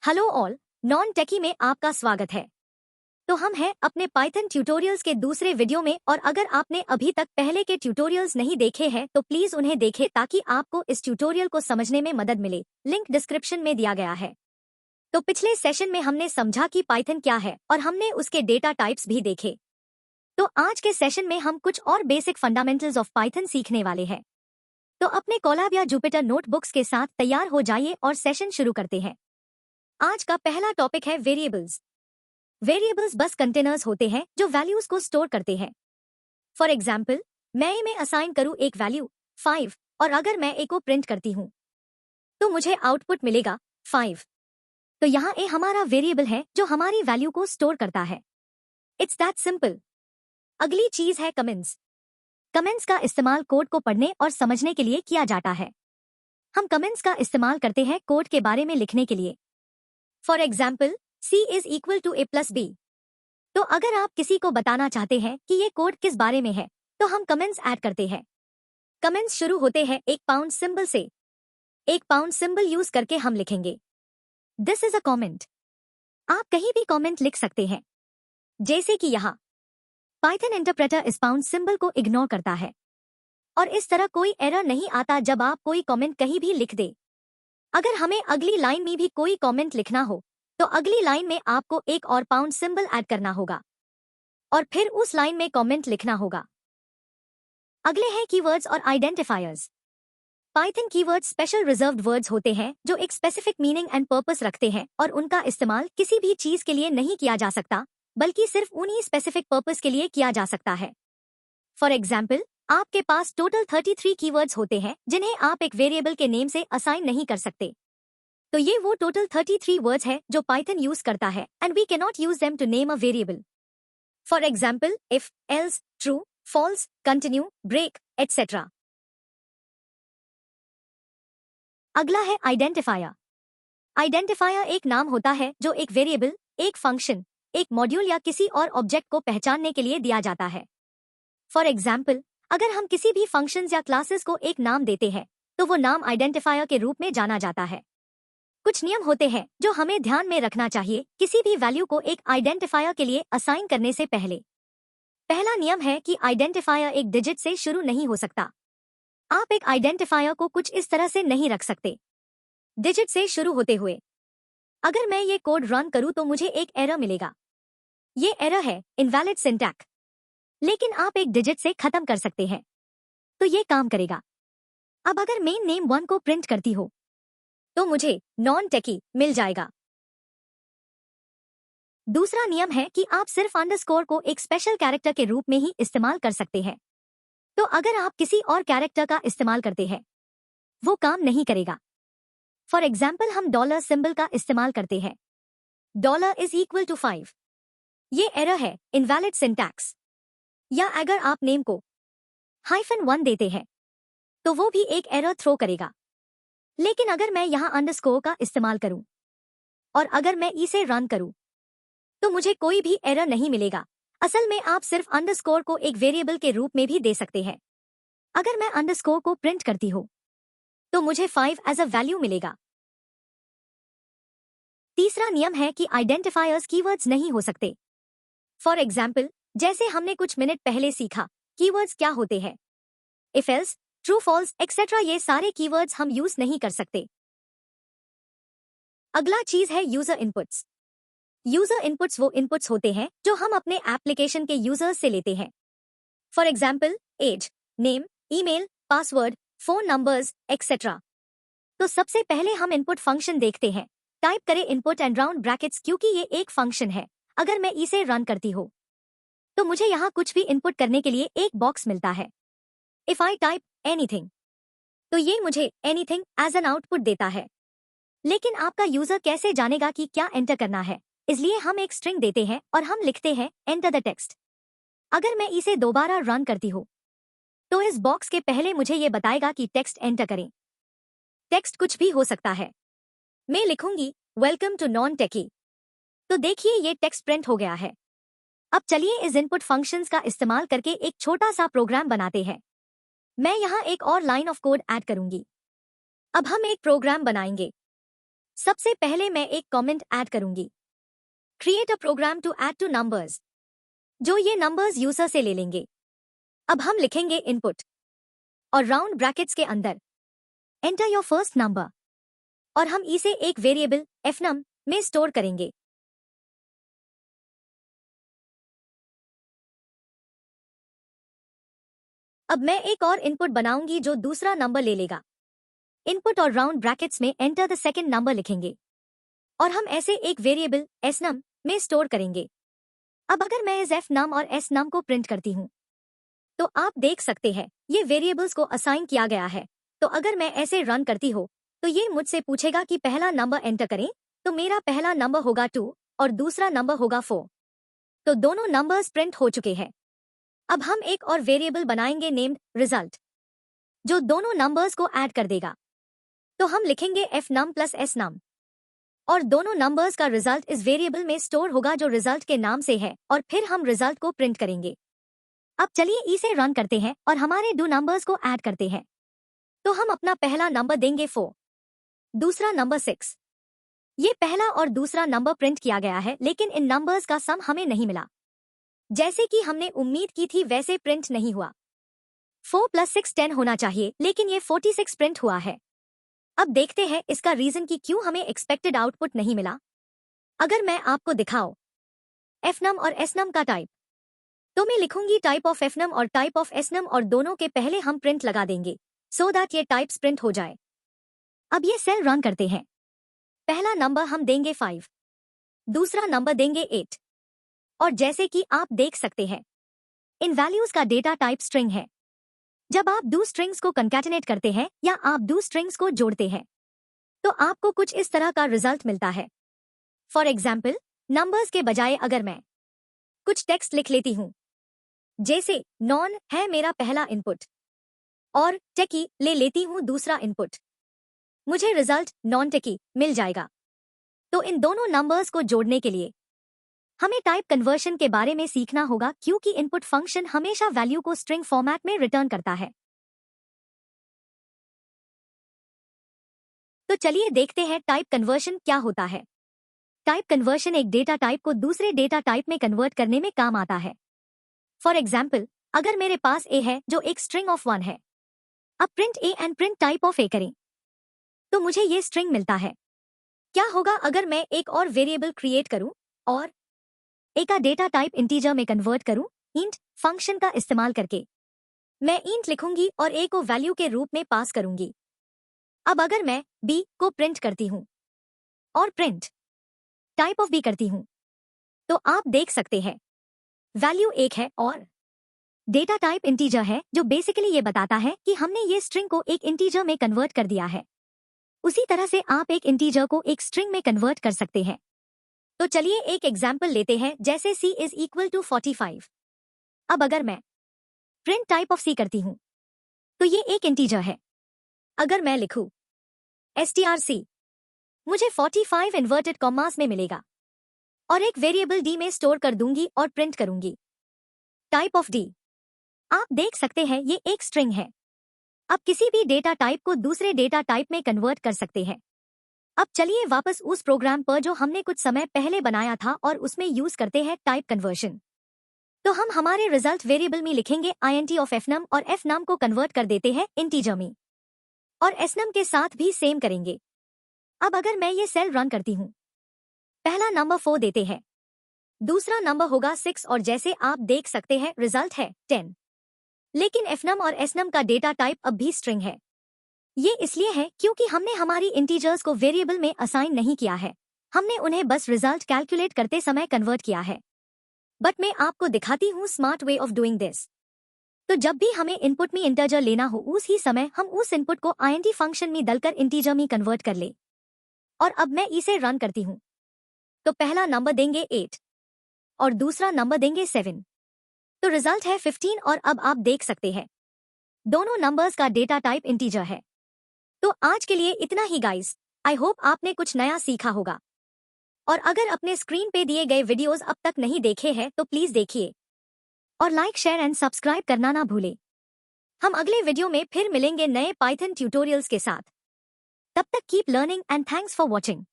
Hello all, non टेकी में आपका स्वागत है। तो हम हैं अपने पाइथन ट्यूटोरियल्स के दूसरे वीडियो में, और अगर आपने अभी तक पहले के ट्यूटोरियल्स नहीं देखे हैं तो प्लीज उन्हें देखें ताकि आपको इस ट्यूटोरियल को समझने में मदद मिले। लिंक डिस्क्रिप्शन में दिया गया है। तो पिछले सेशन में हमने समझा कि पाइथन क्या है और हमने उसके डेटा टाइप्स भी देखे। तो आज के सेशन में हम कुछ और बेसिक फंडामेंटल्स ऑफ पाइथन सीखने वाले हैं। तो अपने कोलैब या जुपिटर नोटबुक्स के साथ तैयार हो जाइए और सेशन शुरू करते हैं। आज का पहला टॉपिक है वेरिएबल्स। वेरिएबल्स बस कंटेनर्स होते हैं जो वैल्यूज को स्टोर करते हैं। फॉर एग्जाम्पल, मैं ए में असाइन करूं एक वैल्यू 5, और अगर मैं ए को प्रिंट करती हूं तो मुझे आउटपुट मिलेगा 5। तो यहाँ ए हमारा वेरिएबल है जो हमारी वैल्यू को स्टोर करता है। It's that simple. अगली चीज है कमेंट्स। कमेंट्स का इस्तेमाल कोड को पढ़ने और समझने के लिए किया जाता है। हम कमेंट्स का इस्तेमाल करते हैं कोड के बारे में लिखने के लिए। For example, C is equal to A plus B। तो अगर आप किसी को बताना चाहते हैं कि ये कोड किस बारे में है तो हम कमेंट्स ऐड करते हैं। कमेंट्स शुरू होते हैं एक पाउंड सिंबल से। एक पाउंड सिंबल यूज करके हम लिखेंगे दिस इज अ कॉमेंट। आप कहीं भी कॉमेंट लिख सकते हैं, जैसे कि यहाँ। पाइथन इंटरप्रेटर इस पाउंड सिंबल को इग्नोर करता है और इस तरह कोई एरर नहीं आता जब आप कोई कॉमेंट कहीं भी लिख दे। अगर हमें अगली लाइन में भी कोई कमेंट लिखना हो तो अगली लाइन में आपको एक और पाउंड सिंबल ऐड करना होगा और फिर उस लाइन में कमेंट लिखना होगा। अगले हैं कीवर्ड्स और identifiers. Python keywords special reserved words होते हैं जो एक स्पेसिफिक मीनिंग एंड पर्पस रखते हैं और उनका इस्तेमाल किसी भी चीज के लिए नहीं किया जा सकता, बल्कि सिर्फ उन्हीं स्पेसिफिक पर्पस के लिए किया जा सकता है। फॉर एग्जाम्पल, आपके पास टोटल 33 कीवर्ड्स होते हैं जिन्हें आप एक वेरिएबल के नेम से असाइन नहीं कर सकते। तो ये वो टोटल 33 वर्ड्स है जो पाइथन यूज करता है, and we can not use them to name a variable. For example, if, else, true, false, continue, break, etcetera. अगला है आइडेंटिफायर। आइडेंटिफायर एक नाम होता है जो एक वेरिएबल, एक फंक्शन, एक मॉड्यूल या किसी और ऑब्जेक्ट को पहचानने के लिए दिया जाता है। फॉर एग्जाम्पल, अगर हम किसी भी फंक्शंस या क्लासेस को एक नाम देते हैं तो वो नाम आइडेंटिफायर के रूप में जाना जाता है। कुछ नियम होते हैं जो हमें ध्यान में रखना चाहिए किसी भी वैल्यू को एक आइडेंटिफायर के लिए असाइन करने से पहले। पहला नियम है कि आइडेंटिफायर एक डिजिट से शुरू नहीं हो सकता। आप एक आइडेंटिफायर को कुछ इस तरह से नहीं रख सकते, डिजिट से शुरू होते हुए। अगर मैं ये कोड रन करूं तो मुझे एक एरर मिलेगा। ये एरर है इनवैलिड सिंटैक्स, लेकिन आप एक डिजिट से खत्म कर सकते हैं, तो ये काम करेगा। अब अगर मेन नेम 1 को प्रिंट करती हो तो मुझे नॉन टेकी मिल जाएगा। दूसरा नियम है कि आप सिर्फ अंडरस्कोर को एक स्पेशल कैरेक्टर के रूप में ही इस्तेमाल कर सकते हैं। तो अगर आप किसी और कैरेक्टर का इस्तेमाल करते हैं वो काम नहीं करेगा। फॉर एग्जाम्पल, हम डॉलर सिंबल का इस्तेमाल करते हैं, डॉलर इज इक्वल टू 5। ये एरर है इनवैलिड सिंटैक्स। या अगर आप नेम को -1 देते हैं तो वो भी एक एरर थ्रो करेगा। लेकिन अगर मैं यहाँ अंडरस्कोर का इस्तेमाल करूं और अगर मैं इसे रन करूं तो मुझे कोई भी एरर नहीं मिलेगा। असल में आप सिर्फ अंडरस्कोर को एक वेरिएबल के रूप में भी दे सकते हैं। अगर मैं अंडरस्कोर को प्रिंट करती हूं तो मुझे 5 एज अ वैल्यू मिलेगा। तीसरा नियम है कि आइडेंटिफायर्स कीवर्ड्स नहीं हो सकते। फॉर एग्जाम्पल, जैसे हमने कुछ मिनट पहले सीखा, कीवर्ड्स क्या होते हैं। If, else, true, false, etcetera, ये सारे कीवर्ड्स हम यूज नहीं कर सकते। अगला चीज है यूजर इनपुट्स। यूजर इनपुट्स वो इनपुट्स होते हैं जो हम अपने एप्लीकेशन के यूजर्स से लेते हैं। For example, age, name, email, password, phone numbers, etcetera. तो सबसे पहले हम इनपुट फंक्शन देखते हैं। टाइप करें इनपुट एंड राउंड ब्रैकेट्स, क्योंकि ये एक फंक्शन है। अगर मैं इसे रन करती हूँ तो मुझे यहाँ कुछ भी इनपुट करने के लिए एक बॉक्स मिलता है। इफ आई टाइप एनीथिंग तो ये मुझे एनीथिंग एज एन आउटपुट देता है। लेकिन आपका यूजर कैसे जानेगा कि क्या एंटर करना है? इसलिए हम एक स्ट्रिंग देते हैं और हम लिखते हैं एंटर द टेक्स्ट। अगर मैं इसे दोबारा रन करती हूँ तो इस बॉक्स के पहले मुझे ये बताएगा कि टेक्स्ट एंटर करें। टेक्स्ट कुछ भी हो सकता है। मैं लिखूंगी वेलकम टू नॉन टेकी, तो देखिए ये टेक्स्ट प्रिंट हो गया है। अब चलिए इस इनपुट फंक्शंस का इस्तेमाल करके एक छोटा सा प्रोग्राम बनाते हैं। मैं यहाँ एक और लाइन ऑफ कोड ऐड करूंगी। अब हम एक प्रोग्राम बनाएंगे। सबसे पहले मैं एक कमेंट ऐड करूंगी, create a program to add two numbers, जो ये नंबर्स यूजर से ले लेंगे। अब हम लिखेंगे इनपुट और राउंड ब्रैकेट्स के अंदर एंटर योर फर्स्ट नंबर और हम इसे एक वेरिएबल fnum में स्टोर करेंगे। अब मैं एक और इनपुट बनाऊंगी जो दूसरा नंबर ले लेगा। इनपुट और राउंड ब्रैकेट्स में एंटर द सेकंड नंबर लिखेंगे और हम ऐसे एक वेरिएबल snum में स्टोर करेंगे। अब अगर मैं इस fnum और snum को प्रिंट करती हूं तो आप देख सकते हैं ये वेरिएबल्स को असाइन किया गया है। तो अगर मैं ऐसे रन करती हो तो ये मुझसे पूछेगा कि पहला नंबर एंटर करें, तो मेरा पहला नंबर होगा 2 और दूसरा नंबर होगा 4। तो दोनों नंबर्स प्रिंट हो चुके हैं। अब हम एक और वेरिएबल बनाएंगे नेम्ड रिजल्ट, जो दोनों नंबर्स को ऐड कर देगा। तो हम लिखेंगे fnum प्लस snum और दोनों नंबर्स का रिजल्ट इस वेरिएबल में स्टोर होगा जो रिजल्ट के नाम से है और फिर हम रिजल्ट को प्रिंट करेंगे। अब चलिए इसे रन करते हैं और हमारे दो नंबर्स को ऐड करते हैं। तो हम अपना पहला नंबर देंगे 4, दूसरा नंबर 6। ये पहला और दूसरा नंबर प्रिंट किया गया है, लेकिन इन नंबर्स का सम हमें नहीं मिला। जैसे कि हमने उम्मीद की थी वैसे प्रिंट नहीं हुआ। 4 प्लस 6 10 होना चाहिए, लेकिन ये 46 प्रिंट हुआ है। अब देखते हैं इसका रीजन कि क्यों हमें एक्सपेक्टेड आउटपुट नहीं मिला। अगर मैं आपको दिखाऊं fnum और snum का टाइप, तो मैं लिखूंगी टाइप ऑफ fnum और टाइप ऑफ snum और दोनों के पहले हम प्रिंट लगा देंगे सो दैट ये टाइप्स प्रिंट हो जाए। अब ये सेल रन करते हैं। पहला नंबर हम देंगे 5, दूसरा नंबर देंगे 8 और जैसे कि आप देख सकते हैं इन वैल्यूज का डेटा टाइप स्ट्रिंग है। जब आप दो स्ट्रिंग्स को कंकैटिनेट करते हैं या आप दो स्ट्रिंग्स को जोड़ते हैं तो आपको कुछ इस तरह का रिजल्ट मिलता है। फॉर एग्जाम्पल, नंबर्स के बजाय अगर मैं कुछ टेक्स्ट लिख लेती हूं, जैसे नॉन है मेरा पहला इनपुट और टेकी ले लेती हूं दूसरा इनपुट, मुझे रिजल्ट नॉन टेकी मिल जाएगा। तो इन दोनों नंबर्स को जोड़ने के लिए हमें टाइप कन्वर्शन के बारे में सीखना होगा, क्योंकि इनपुट फंक्शन हमेशा वैल्यू को स्ट्रिंग फॉर्मेट में रिटर्न करता है। तो चलिए देखते हैं टाइप कन्वर्शन क्या होता है। टाइप कन्वर्शन एक डेटा टाइप को दूसरे डेटा टाइप में कन्वर्ट करने में काम आता है। फॉर एग्जाम्पल, अगर मेरे पास a है जो एक स्ट्रिंग ऑफ 1 है, अब print a and print type of a करें तो मुझे ये स्ट्रिंग मिलता है। क्या होगा अगर मैं एक और वेरिएबल क्रिएट करूं और a का डेटा टाइप इंटीजर में कन्वर्ट करूं int फंक्शन का इस्तेमाल करके? मैं int लिखूंगी और a को वैल्यू के रूप में पास करूंगी। अब अगर मैं b को प्रिंट करती हूं और प्रिंट टाइप ऑफ b करती हूं तो आप देख सकते हैं वैल्यू 1 है और डेटा टाइप इंटीजर है, जो बेसिकली ये बताता है कि हमने ये स्ट्रिंग को एक इंटीजर में कन्वर्ट कर दिया है। उसी तरह से आप एक इंटीजर को एक स्ट्रिंग में कन्वर्ट कर सकते हैं। तो चलिए एक एग्जाम्पल लेते हैं, जैसे c इज इक्वल टू 45। अब अगर मैं प्रिंट टाइप ऑफ c करती हूं तो ये एक इंटीजर है। अगर मैं लिखूं strc, मुझे 45 इन्वर्टेड कॉमास में मिलेगा और एक वेरिएबल d में स्टोर कर दूंगी और प्रिंट करूंगी टाइप ऑफ d। आप देख सकते हैं ये एक स्ट्रिंग है। अब किसी भी डेटा टाइप को दूसरे डेटा टाइप में कन्वर्ट कर सकते हैं। अब चलिए वापस उस प्रोग्राम पर जो हमने कुछ समय पहले बनाया था और उसमें यूज करते हैं टाइप कन्वर्शन। तो हम हमारे रिजल्ट वेरिएबल में लिखेंगे int ऑफ fnum और fnum को कन्वर्ट कर देते हैं इंटीजर में और snum के साथ भी सेम करेंगे। अब अगर मैं ये सेल रन करती हूं, पहला नंबर 4 देते हैं, दूसरा नंबर होगा 6 और जैसे आप देख सकते हैं रिजल्ट है 10। लेकिन fnum और snum का डेटा टाइप अब भी स्ट्रिंग है। ये इसलिए है क्योंकि हमने हमारी इंटीजर्स को वेरिएबल में असाइन नहीं किया है, हमने उन्हें बस रिजल्ट कैलकुलेट करते समय कन्वर्ट किया है। बट मैं आपको दिखाती हूँ smart way of doing this. तो जब भी हमें इनपुट में इंटीजर लेना हो, उस ही समय हम उस इनपुट को int फंक्शन में डालकर इंटीजर में कन्वर्ट कर ले। और अब मैं इसे रन करती हूँ तो पहला नंबर देंगे 8 और दूसरा नंबर देंगे 7। तो रिजल्ट है 15 और अब आप देख सकते हैं दोनों नंबर्स का डेटा टाइप इंटीजर है। तो आज के लिए इतना ही गाइस। आई होप आपने कुछ नया सीखा होगा। और अगर अपने स्क्रीन पे दिए गए वीडियोस अब तक नहीं देखे हैं तो प्लीज देखिए और लाइक शेयर एंड सब्सक्राइब करना ना भूलें। हम अगले वीडियो में फिर मिलेंगे नए पाइथन ट्यूटोरियल्स के साथ। तब तक keep learning and thanks for watching.